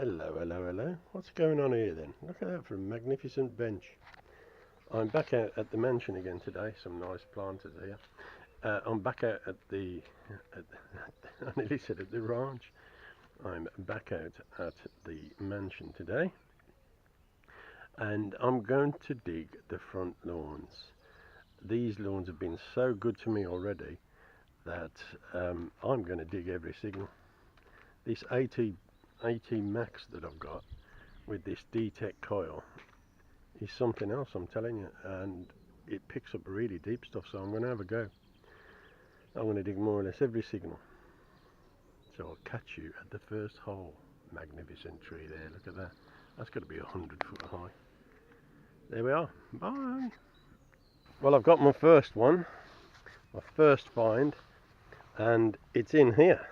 Hello, hello, hello. What's going on here then? Look at that for a magnificent bench. I'm back out at the mansion again today. Some nice planters here. I'm back out at I nearly said at the ranch. I'm back out at the mansion today. And I'm going to dig the front lawns. These lawns have been so good to me already that I'm going to dig every signal. This 80 Max that I've got with this D-Tech coil is something else, I'm telling you, and it picks up really deep stuff, so I'm going to have a go. I'm going to dig more or less every signal. So I'll catch you at the first hole. Magnificent tree there, look at that. That's got to be 100 foot high. There we are, bye. Well, I've got my first one, my first find, and it's in here.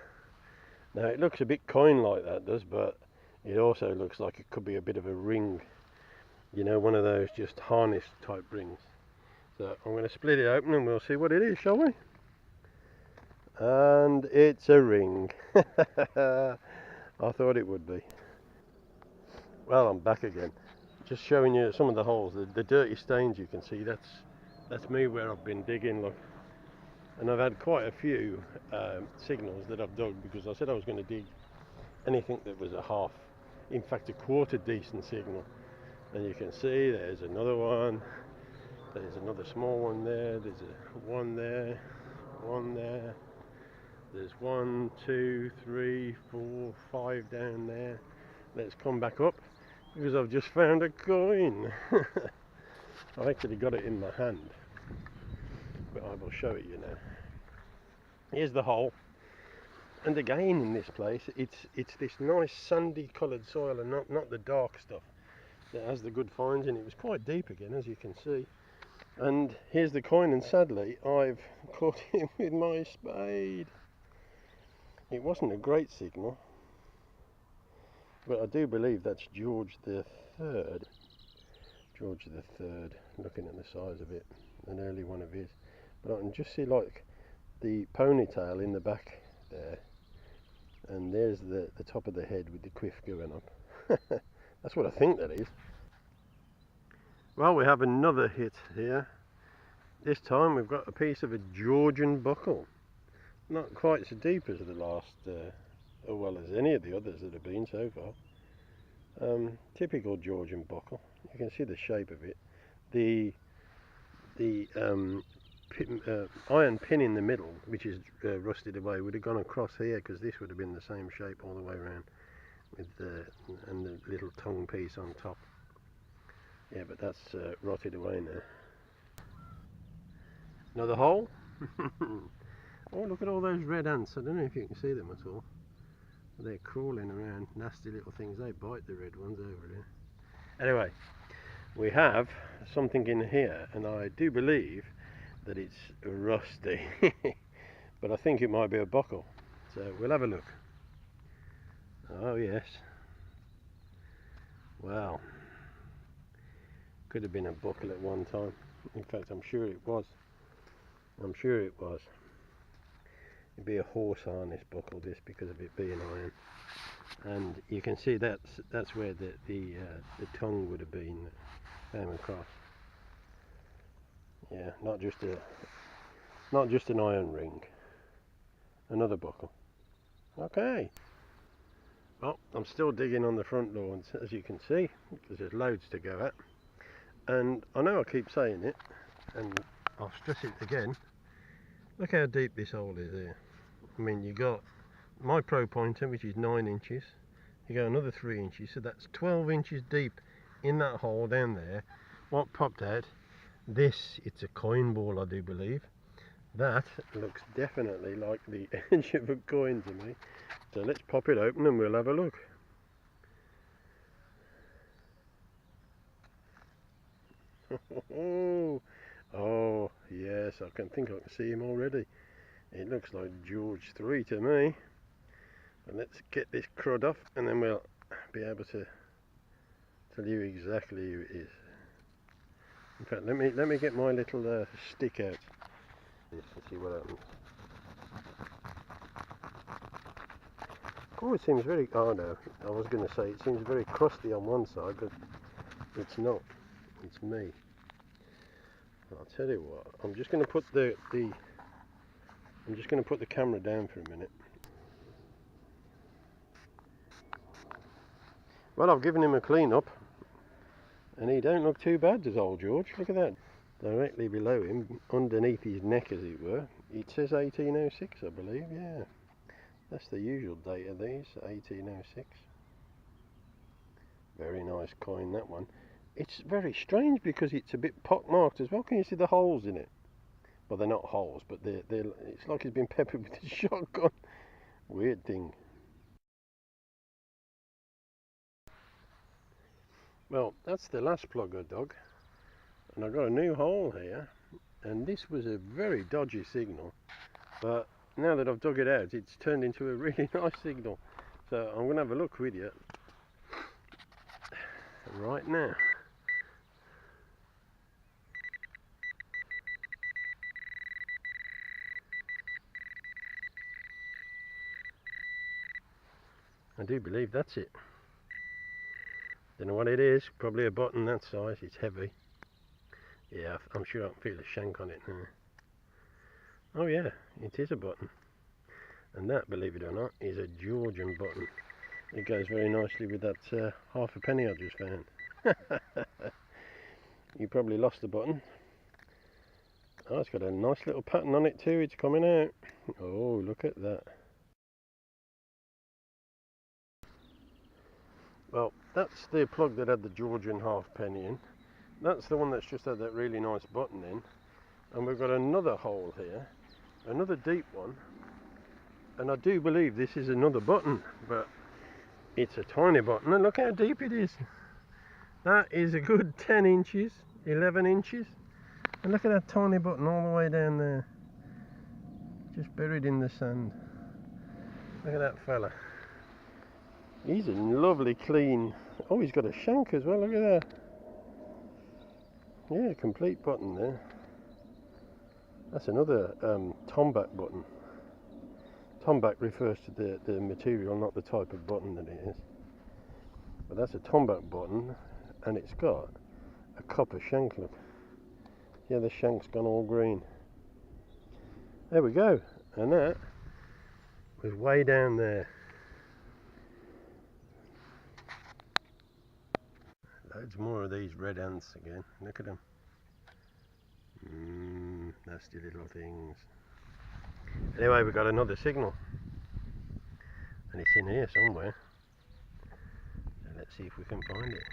Now it looks a bit coin-like, that does, but it also looks like it could be a bit of a ring. You know, one of those just harness type rings. So I'm going to split it open and we'll see what it is, shall we? And it's a ring. I thought it would be. Well, I'm back again. Just showing you some of the holes, the dirty stains you can see. That's me where I've been digging, look. And I've had quite a few signals that I've dug because I said I was going to dig anything that was a half, in fact a quarter decent signal. And you can see there's another one, there's another small one there, there's one there, one there, there's 1, 2, 3, 4, 5 down there. Let's come back up because I've just found a coin. I actually got it in my hand, but I will show it you now. Here's the hole, and again in this place it's this nice sandy coloured soil and not the dark stuff that has the good finds in it. It was quite deep again, as you can see. And here's the coin, and sadly I've caught it with my spade. It wasn't a great signal, but I do believe that's George the Third. George the Third, looking at the size of it, an early one of his. But I can just see like the ponytail in the back there, and there's the top of the head with the quiff going up. That's what I think that is. Well, we have another hit here. This time we've got a piece of a Georgian buckle. Not quite so deep as the last, or well as any of the others that have been so far. Typical Georgian buckle. You can see the shape of it. The iron pin in the middle, which is rusted away, would have gone across here because this would have been the same shape all the way around, with and the little tongue piece on top. Yeah, but that's rotted away now. Another hole. Oh, look at all those red ants. I don't know if you can see them at all. They're crawling around, nasty little things. They bite the red ones over there. Anyway, we have something in here, and I do believe that it's rusty. But I think it might be a buckle. So we'll have a look. Oh yes. Wow. Could have been a buckle at one time. In fact, I'm sure it was. I'm sure it was. It'd be a horse harness buckle just because of it being iron. And you can see that's where the tongue would have been came across. Yeah, not just an iron ring. Another buckle. Okay. Well, I'm still digging on the front lawns, as you can see, because there's loads to go at. And I know I keep saying it, and I'll stress it again. Look how deep this hole is here. I mean, you got my pro pointer, which is 9 inches. You go another 3 inches, so that's 12 inches deep in that hole down there. What popped out? It's a coin ball, I do believe. That looks definitely like the edge of a coin to me. So let's pop it open and we'll have a look. Oh yes, I can see him already. It looks like George III to me. And let's get this crud off, and then we'll be able to tell you exactly who it is. In fact, let me get my little stick out. Let's see what happens. Oh, it seems very, oh no, I was going to say it seems very crusty on one side, but it's not. It's me. I'll tell you what, I'm just going to put the camera down for a minute. Well, I've given him a clean up, and he don't look too bad, does old George. Look at that. Directly below him, underneath his neck as it were, it says 1806, I believe. Yeah, that's the usual date of these, 1806. Very nice coin, that one. It's very strange because it's a bit pockmarked as well. Can you see the holes in it? Well, they're not holes, but it's like it's been peppered with a shotgun. Weird thing. Well, that's the last plug I dug, and I've got a new hole here, and this was a very dodgy signal, but now that I've dug it out, it's turned into a really nice signal. So I'm going to have a look with you right now. I do believe that's it. Don't know what it is, probably a button that size. It's heavy. Yeah, I'm sure I can feel a shank on it now. Oh yeah, it is a button. And that, believe it or not, is a Georgian button. It goes very nicely with that half a penny I just found. You probably lost the button. Oh, it's got a nice little pattern on it too. It's coming out. Oh, look at that. Well, that's the plug that had the Georgian halfpenny in. That's the one that's just had that really nice button in. And we've got another hole here, another deep one. And I do believe this is another button, but it's a tiny button. And look how deep it is. That is a good 10 inches, 11 inches. And look at that tiny button all the way down there. Just buried in the sand. Look at that fella. He's a lovely clean. Oh, he's got a shank as well, look at that. Yeah, complete button there. That's another tombac button. Tombac refers to the material, not the type of button that it is. But that's a tombac button, and it's got a copper shank, look. Yeah, the shank's gone all green. There we go. And that was way down there. Loads more of these red ants again. Look at them. Nasty little things. Anyway, we've got another signal. And it's in here somewhere. So let's see if we can find it.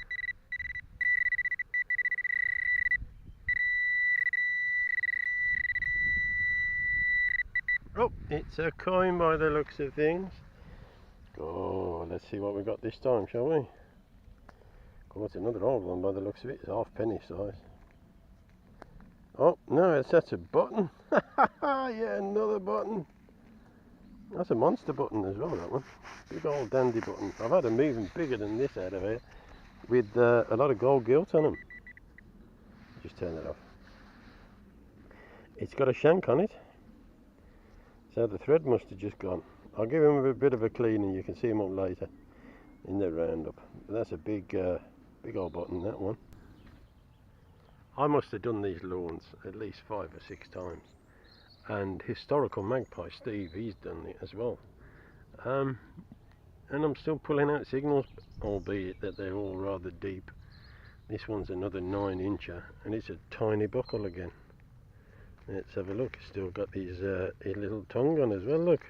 Oh, it's a coin by the looks of things. Oh, let's see what we got this time, shall we? Oh, it's another old one by the looks of it. It's half penny size. Oh, no, that's a button. Yeah, another button. That's a monster button as well, that one. Big old dandy button. I've had them even bigger than this out of here, with a lot of gold gilt on them. Just turn that off. It's got a shank on it, so the thread must have just gone. I'll give him a bit of a clean and you can see him up later in the roundup. But that's a big old button, that one. I must have done these lawns at least 5 or 6 times. And Historical Magpie Steve, he's done it as well. And I'm still pulling out signals, albeit that they're all rather deep. This one's another 9-incher, and it's a tiny buckle again. Let's have a look. It's still got his little tongue on as well, look.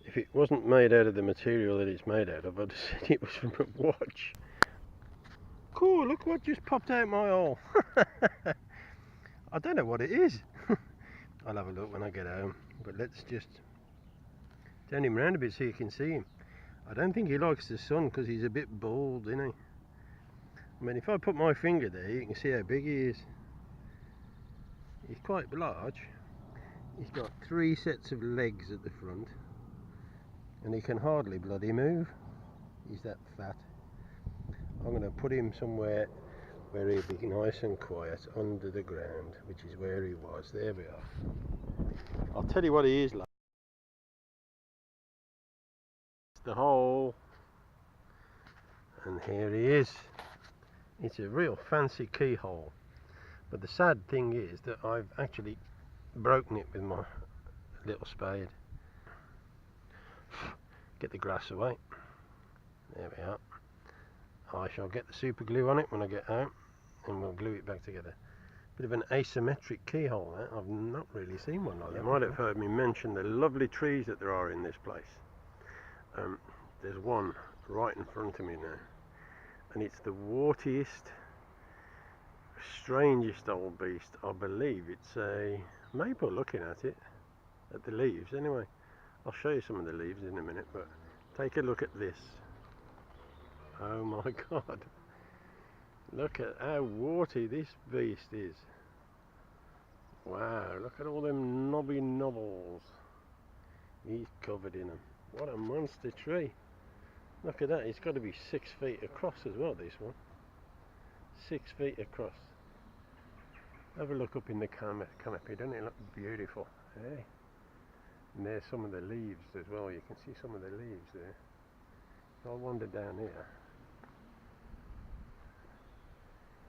If it wasn't made out of the material that it's made out of, I'd have said it was from a watch. Cool, look what just popped out my hole. I don't know what it is. I'll have a look when I get home, but let's just turn him round a bit so you can see him. I don't think he likes the sun because he's a bit bald, isn't he? I mean, if I put my finger there, you can see how big he is. He's quite large. He's got 3 sets of legs at the front, and he can hardly bloody move. He's that fat. I'm going to put him somewhere where he'll be nice and quiet under the ground, which is where he was. There we are. I'll tell you what he is like. the hole, and here he is. It's a real fancy keyhole, but the sad thing is that I've actually broken it with my little spade. Get the grass away. There we are. I shall get the super glue on it when I get out, and we'll glue it back together. Bit of an asymmetric keyhole there. I've not really seen one like that. You might have heard me mention the lovely trees that there are in this place. There's one right in front of me now, and it's the wartiest, strangest old beast. I believe it's a maple, looking at it, at the leaves anyway. I'll show you some of the leaves in a minute, but take a look at this. Oh my god, look at how warty this beast is. Wow, look at all them knobby knobbles. He's covered in them. What a monster tree. Look at that, it's got to be 6 feet across as well, this one. 6 feet across. Have a look up in the canopy, doesn't it look beautiful? Hey. And there's some of the leaves as well, you can see some of the leaves there. So I'll wander down here.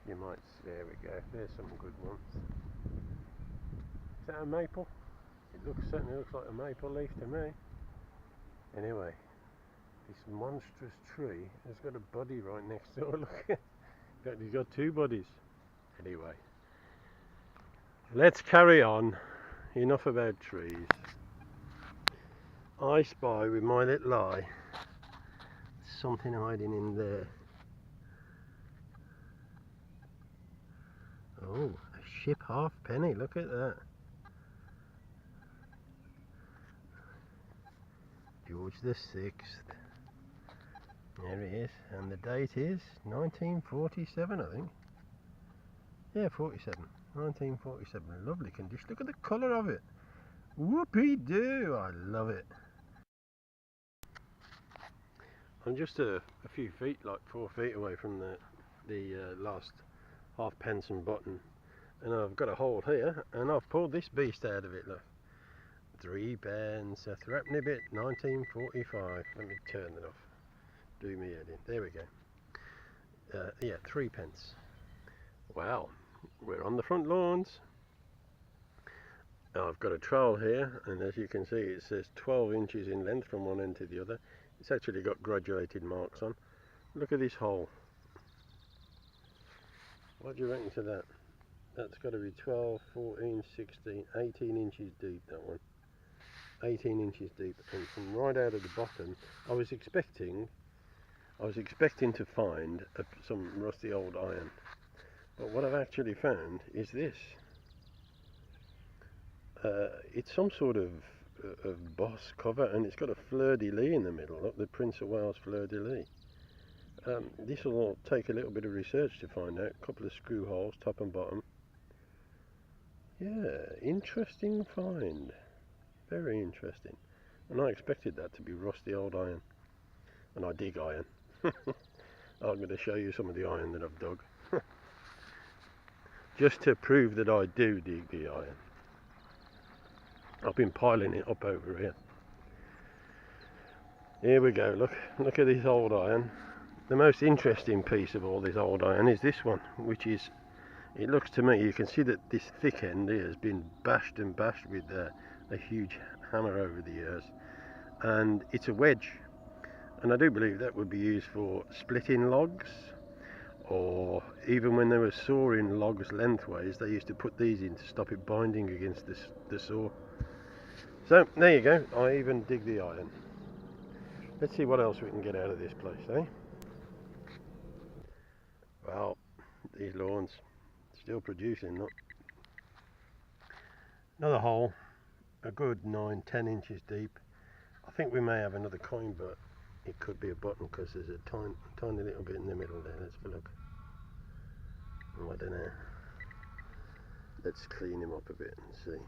You might, there we go, there's some good ones. Is that a maple? It certainly looks like a maple leaf to me. Anyway, this monstrous tree has got a buddy right next door, look. In fact, he's got 2 buddies. Anyway, let's carry on. Enough about trees. I spy with my little eye something hiding in there. Oh, a ship halfpenny, look at that. George the 6th. There he is, and the date is 1947, I think. Yeah, 47. 1947. Lovely condition. Look at the colour of it. Whoopee-doo! I love it. I'm just a few feet, like 4 feet away from the last halfpence and button, and I've got a hole here, and I've pulled this beast out of it. Look, 3 pence, a threepenny bit, 1945. Let me turn it off. Do me head in. There we go. Yeah, 3 pence. Wow, we're on the front lawns. I've got a trowel here, and as you can see, it says 12 inches in length from one end to the other. It's actually got graduated marks on. Look at this hole. What do you reckon to that? That's got to be 12, 14, 16, 18 inches deep, that one. 18 inches deep, and from right out of the bottom, I was expecting to find some rusty old iron. But what I've actually found is this. It's some sort of boss cover, and it's got a fleur-de-lis in the middle. Look, the Prince of Wales fleur-de-lis. This will take a little bit of research to find out. A couple of screw holes, top and bottom. Yeah, interesting find. Very interesting. And I expected that to be rusty old iron. And I dig iron. I'm going to show you some of the iron that I've dug. Just to prove that I do dig the iron. I've been piling it up over here. Here we go, look at this old iron. The most interesting piece of all this old iron is this one, which is, it looks to me, you can see that this thick end here has been bashed and bashed with a huge hammer over the years, and it's a wedge, and I do believe that would be used for splitting logs, or even when they were sawing logs lengthways, they used to put these in to stop it binding against the saw. So there you go, I even dig the iron. Let's see what else we can get out of this place, eh? Well, these lawns still producing, look. Another hole, a good 9-10 inches deep. I think we may have another coin, but it could be a button because there's a tiny little bit in the middle there. Let's have a look. Oh, I don't know. Let's clean him up a bit and see.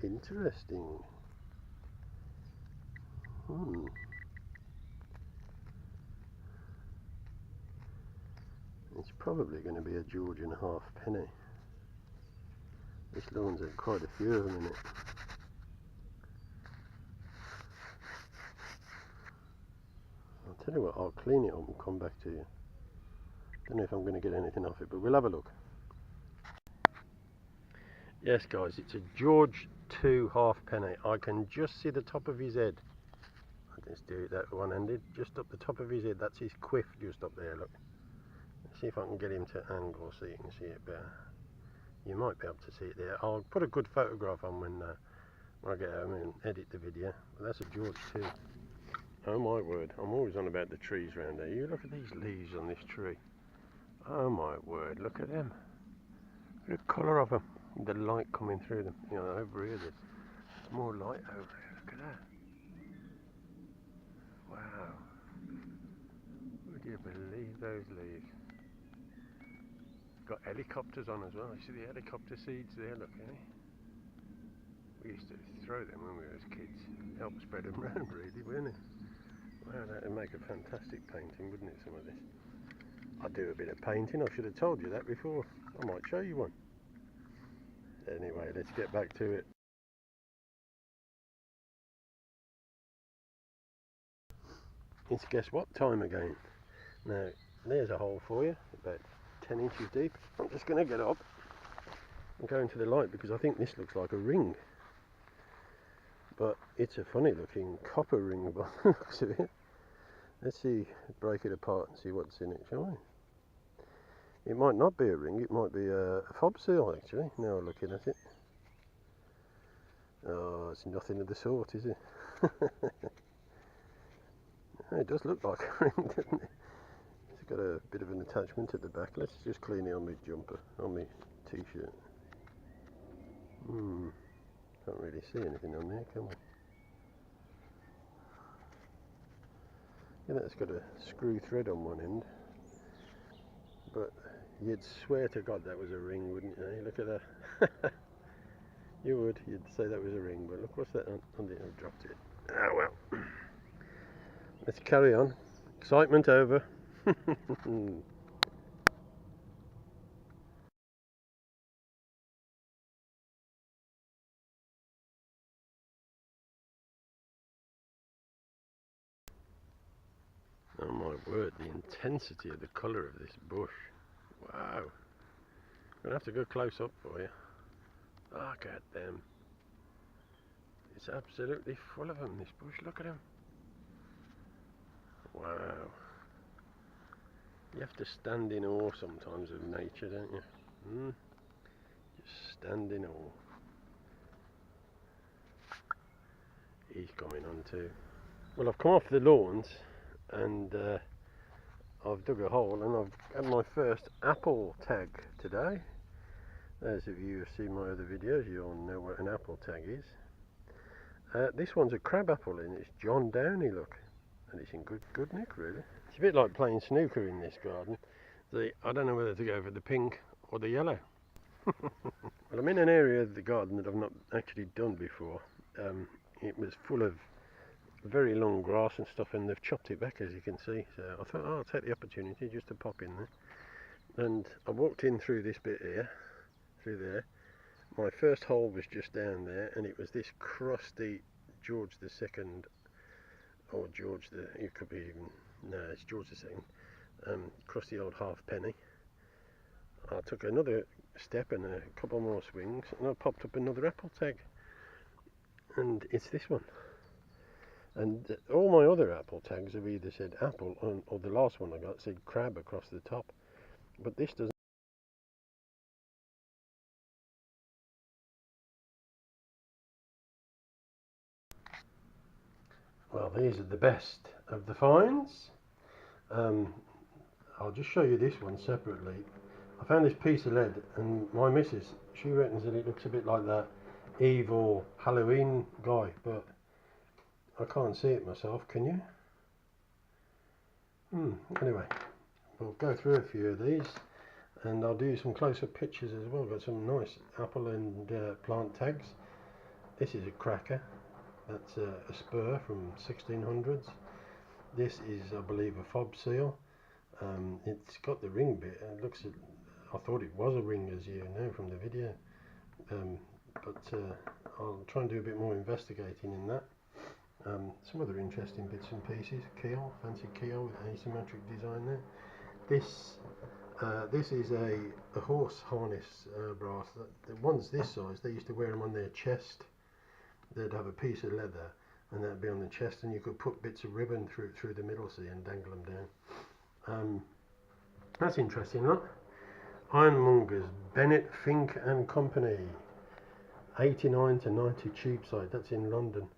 Interesting. It's probably going to be a George and a halfpenny. This lawn's had quite a few of them in it. Tell you what, I'll clean it up and come back to you. Don't know if I'm going to get anything off it, but we'll have a look. Yes guys, it's a George II halfpenny. I can just see the top of his head. I'll just do it that one-handed, just up the top of his head. That's his quiff just up there, look. Let's see if I can get him to angle so you can see it better. You might be able to see it there. I'll put a good photograph on when I get home and edit the video. But that's a George II. Oh my word, I'm always on about the trees around here. You look at these leaves on this tree. Oh my word, look at them. Look at the colour of them. The light coming through them. You know, over here there's more light over here. Look at that. Wow. Would you believe those leaves? Got helicopters on as well. You see the helicopter seeds there, look, eh? We used to throw them when we were kids. Help spread them around really, wouldn't it? Wow, that would make a fantastic painting, wouldn't it, some of this? I do a bit of painting, I should have told you that before. I might show you one. Anyway, let's get back to it. It's guess what time again. Now, there's a hole for you, about 10 inches deep. I'm just going to get up and go into the light because I think this looks like a ring. But it's a funny looking copper ring by the looks of it. Let's see, break it apart and see what's in it, shall we? It might not be a ring, it might be a fob seal actually, now looking at it. Oh, it's nothing of the sort, is it? It does look like a ring, doesn't it? It's got a bit of an attachment at the back. Let's just clean it on my jumper, on my t-shirt. Can't really see anything on there, can we? Yeah, that's got a screw thread on one end. But you'd swear to God that was a ring, wouldn't you? Look at that. You would. You'd say that was a ring, but look, what's that on the... I've dropped it. Ah, well. Let's carry on. Excitement over. Oh my word, the intensity of the colour of this bush. Wow. I'm going to have to go close up for you. Look at them. It's absolutely full of them, this bush. Look at them. Wow. You have to stand in awe sometimes of nature, don't you? Just stand in awe. He's coming on too. Well, I've come off the lawns and I've dug a hole and I've had my first apple tag today. Those of you who have seen my other videos, you all know what an apple tag is. This one's a crab apple and it's John Downey, look. And it's in good nick, really. It's a bit like playing snooker in this garden. I don't know whether to go for the pink or the yellow. Well, I'm in an area of the garden that I've not actually done before. It was full of very long grass and stuff, and they've chopped it back, as you can see. So I thought, oh, I'll take the opportunity just to pop in there. And I walked in through this bit here, through there. My first hole was just down there, and it was this crusty George II, or George the, it could be even, no, it's George II, crusty old halfpenny. I took another step and a couple more swings, and I popped up another apple tag. And it's this one. And all my other apple tags have either said apple, or the last one I got said crab across the top. But this doesn't. Well, these are the best of the finds. I'll just show you this one separately. I found this piece of lead, and my missus, she reckons that it looks a bit like that evil Halloween guy, but I can't see it myself, can you? Anyway, we'll go through a few of these, and I'll do some close-up pictures as well. Got some nice apple and plant tags. This is a cracker. That's a spur from 1600s. This is, I believe, a fob seal. It's got the ring bit. It looks. I thought it was a ring, as you know from the video. But I'll try and do a bit more investigating in that. Some other interesting bits and pieces. Keel, fancy keel with asymmetric design there. This is a horse harness brass. The ones this size, they used to wear them on their chest. They'd have a piece of leather and that'd be on the chest, and you could put bits of ribbon through the middle, see, and dangle them down. That's interesting, look. Ironmongers, Bennett, Fink and Company, 89 to 90 Cheapside, that's in London.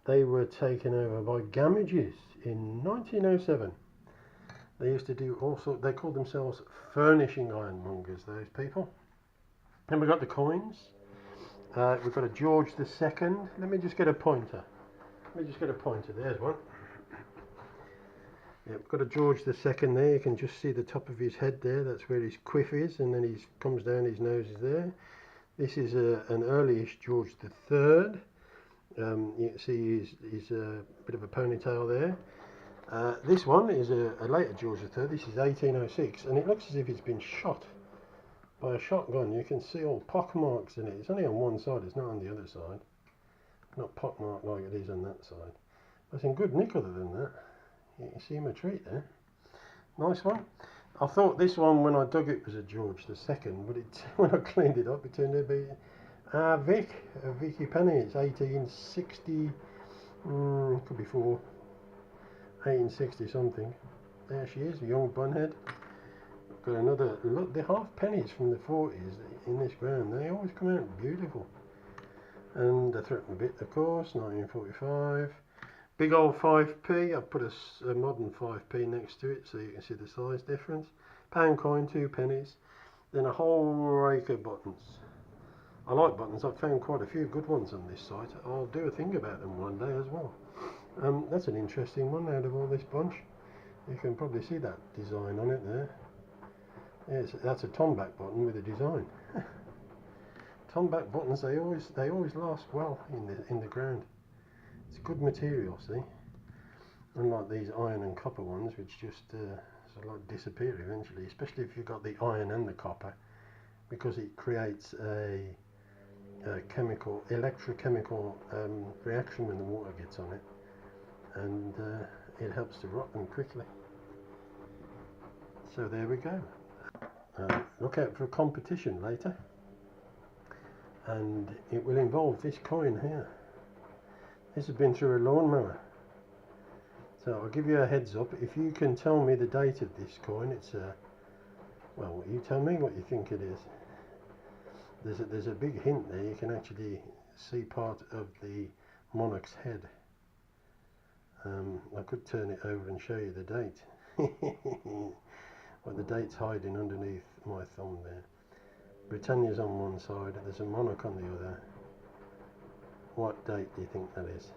They were taken over by Gamages in 1907. They used to do all sorts, they called themselves furnishing ironmongers, those people. Then we've got the coins. We've got a George II. Let me just get a pointer. There's one. Yeah, we've got a George II there. You can just see the top of his head there. That's where his quiff is, and then he comes down, his nose is there. This is an early-ish George III. You can see he's a bit of a ponytail there. This one is a later George III. This is 1806, and it looks as if it's been shot by a shotgun. You can see all pockmarks in it. It's only on one side, it's not on the other side. Not pockmarked like it is on that side. But it's in good nick other than that. You can see him a treat there. Nice one. I thought this one, when I dug it, was a George II, but when I cleaned it up, it turned out to be Vicky Penny. It's 1860, could be 1860 something. There she is, a young bunhead. Got another, look, the half pennies from the 40s in this ground. They always come out beautiful. And the threatened bit, of course, 1945. Big old 5p. I've put a modern 5p next to it so you can see the size difference. Pound coin, 2 pennies. Then a whole rake of buttons. I like buttons. I've found quite a few good ones on this site. I'll do a thing about them one day as well. That's an interesting one out of all this bunch. You can probably see that design on it there. Yes, that's a tomback button with a design. Tomback buttons, they always last well in the ground. It's good material, see. Unlike these iron and copper ones, which just sort of like disappear eventually, especially if you've got the iron and the copper, because it creates a electrochemical reaction when the water gets on it, and it helps to rot them quickly. So there we go. Look out for a competition later, and it will involve this coin here. This has been through a lawnmower. So I'll give you a heads up. If you can tell me the date of this coin, it's well, you tell me what you think it is. There's a big hint there. You can actually see part of the monarch's head. I could turn it over and show you the date. But the date's hiding underneath my thumb there. Britannia's on one side, there's a monarch on the other. What date do you think that is?